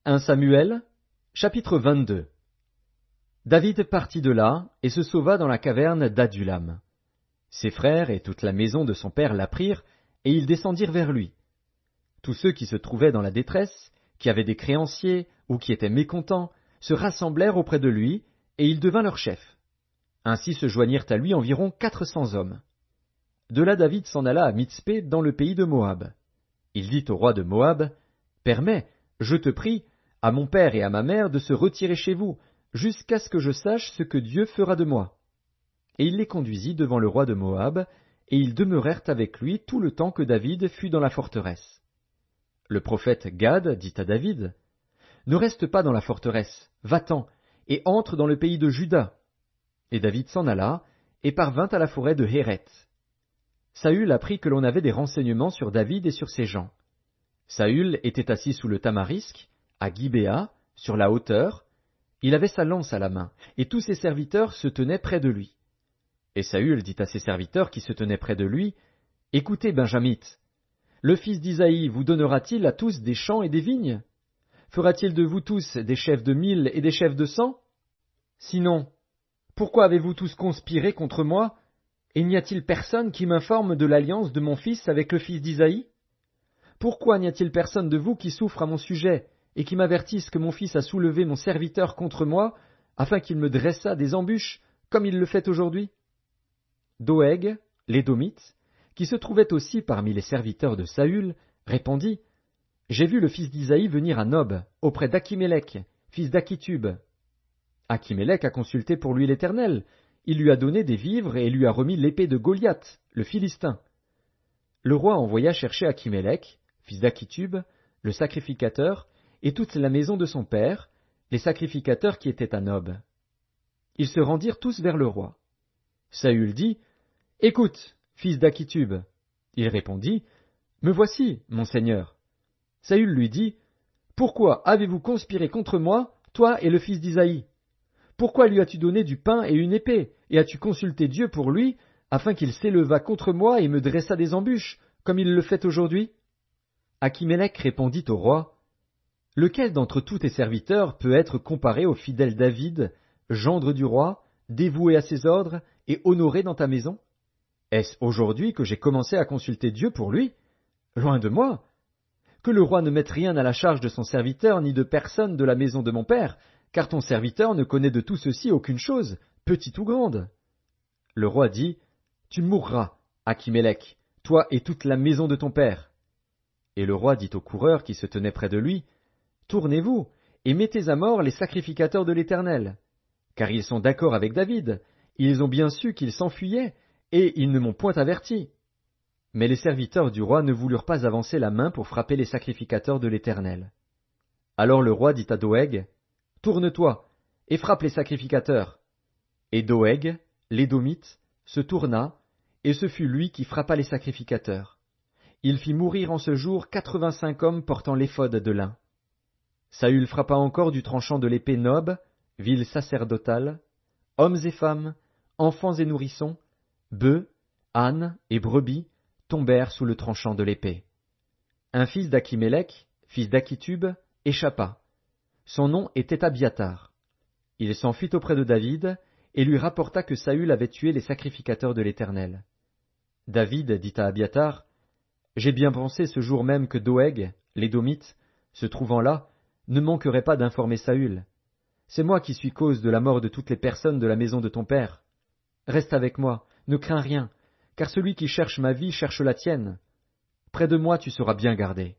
1 Samuel, chapitre 22. David partit de là et se sauva dans la caverne d'Adullam. Ses frères et toute la maison de son père l'apprirent, et ils descendirent vers lui. Tous ceux qui se trouvaient dans la détresse, qui avaient des créanciers ou qui étaient mécontents, se rassemblèrent auprès de lui, et il devint leur chef. Ainsi se joignirent à lui environ 400 hommes. De là David s'en alla à Mitzpé dans le pays de Moab. Il dit au roi de Moab, « Permets, je te prie, à mon père et à ma mère de se retirer chez vous, jusqu'à ce que je sache ce que Dieu fera de moi. » Et il les conduisit devant le roi de Moab, et ils demeurèrent avec lui tout le temps que David fut dans la forteresse. Le prophète Gad dit à David, « Ne reste pas dans la forteresse, va-t'en, et entre dans le pays de Juda. » Et David s'en alla, et parvint à la forêt de Héretz. Saül apprit que l'on avait des renseignements sur David et sur ses gens. Saül était assis sous le tamarisque, à Gibéa, sur la hauteur. Il avait sa lance à la main, et tous ses serviteurs se tenaient près de lui. Et Saül dit à ses serviteurs qui se tenaient près de lui, « Écoutez, Benjamites, le fils d'Isaïe vous donnera-t-il à tous des champs et des vignes? Fera-t-il de vous tous des chefs de 1000 et des chefs de 100? Sinon, pourquoi avez-vous tous conspiré contre moi, et n'y a-t-il personne qui m'informe de l'alliance de mon fils avec le fils d'Isaïe? Pourquoi n'y a-t-il personne de vous qui souffre à mon sujet, et qui m'avertisse que mon fils a soulevé mon serviteur contre moi, afin qu'il me dressât des embûches, comme il le fait aujourd'hui? » Doeg, l'Édomite, qui se trouvait aussi parmi les serviteurs de Saül, répondit, « J'ai vu le fils d'Isaïe venir à Nob, auprès d'Akimélec, fils d'Akitub. Akimélec a consulté pour lui l'Éternel, il lui a donné des vivres et lui a remis l'épée de Goliath, le Philistin. » Le roi envoya chercher Akimélec, fils d'Akitub, le sacrificateur, et toute la maison de son père, les sacrificateurs qui étaient à Nob. Ils se rendirent tous vers le roi. Saül dit, « Écoute, fils d'Akitub. » Il répondit, « Me voici, mon seigneur. » Saül lui dit, « Pourquoi avez-vous conspiré contre moi, toi et le fils d'Isaïe? Pourquoi lui as-tu donné du pain et une épée, et as-tu consulté Dieu pour lui, afin qu'il s'élevât contre moi et me dressât des embûches, comme il le fait aujourd'hui? » Akimélec répondit au roi, « Lequel d'entre tous tes serviteurs peut être comparé au fidèle David, gendre du roi, dévoué à ses ordres et honoré dans ta maison? Est-ce aujourd'hui que j'ai commencé à consulter Dieu pour lui? Loin de moi! Que le roi ne mette rien à la charge de son serviteur ni de personne de la maison de mon père, car ton serviteur ne connaît de tout ceci aucune chose, petite ou grande. » Le roi dit, « Tu mourras, Akimélec, toi et toute la maison de ton père. » Et le roi dit aux coureurs qui se tenaient près de lui, « Tournez-vous, et mettez à mort les sacrificateurs de l'Éternel. Car ils sont d'accord avec David, ils ont bien su qu'il s'enfuyait, et ils ne m'ont point averti. » Mais les serviteurs du roi ne voulurent pas avancer la main pour frapper les sacrificateurs de l'Éternel. Alors le roi dit à Doeg, « Tourne-toi, et frappe les sacrificateurs. » Et Doeg, l'Édomite, se tourna, et ce fut lui qui frappa les sacrificateurs. Il fit mourir en ce jour 85 hommes portant l'éphod de lin. Saül frappa encore du tranchant de l'épée Nob, ville sacerdotale, hommes et femmes, enfants et nourrissons, bœufs, ânes et brebis tombèrent sous le tranchant de l'épée. Un fils d'Akimélec, fils d'Akitub, échappa. Son nom était Abiatar. Il s'enfuit auprès de David, et lui rapporta que Saül avait tué les sacrificateurs de l'Éternel. David dit à Abiatar, « J'ai bien pensé ce jour même que Doeg, l'Édomite, se trouvant là, ne manquerait pas d'informer Saül. C'est moi qui suis cause de la mort de toutes les personnes de la maison de ton père. Reste avec moi, ne crains rien, car celui qui cherche ma vie cherche la tienne. Près de moi tu seras bien gardé. »